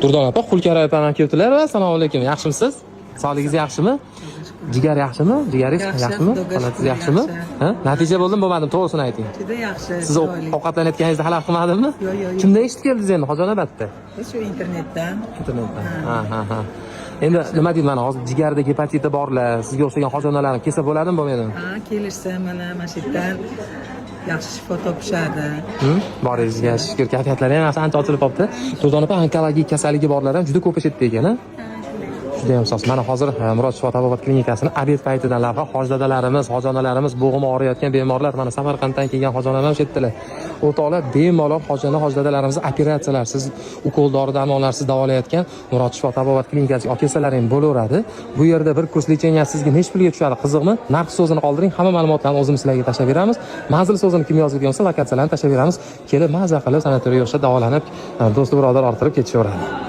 Durdon opa, Xulkar opa kelibdilar. Assalomu alaykum. Yaxshimisiz? Sog'ligingiz yaxshimi? Jigar yaxshimi? Jigaringiz yaxshimi? Holatingiz yaxshimi? Ha? Natija bo'ldimi, bo'lmadimi? To'g'risini ayting. Juda yaxshi. Siz ovqatlanayotganingizda xalaqit qilmadimmi? Yo'q. Kimdan eshitib keldingiz endi Xo'jaobodda? Shu internetdan. Internetdan. Ha. Endi nima deydi, mana hozir jigarda gepatiti borlar, sizga o'xshagan hojonalarim kelsa bo'ladimi, bo'lmaydimi? Ha, kelishsa mana shu yerdan yaxshi shifo topishadi. Boringizga shukr, kayfiyatlari ham ancha ochilib qolibdi. Durdon opa, onkologik kasalligi borlar ham juda ko'p eshitdik ekan-a? Juda ham soz. Mana hozir Murod shifo tabobat klinikasini obed paytidan lavha hojdadalarimiz, hojonalarimiz, bo'g'imi og'riyotgan bemorlar mana Samarqanddan kelgan hojonalar ham chetdilar. O'rtoqlar, bemalol hojdadalarimizni operatsiyalarsiz, ukol dori darmonlarsiz davolayotgan Murod shifo tabobat klinikasiga olib kelsalaring bo'laveradi. Bu yerda bir kurs lecheniya sizga necha pulga tushadi, qiziqmi? Narx so'zini qoldiring, hamma ma'lumotlarni o'zimiz sizlarga tashlab beramiz. Manzil so'zini kim yozib bersa, lokatsiyalarni tashlab beramiz. Kelib maza qilib sanatoriya yo'qsa davolanib, do'st birodar orttirib ketishaveradi.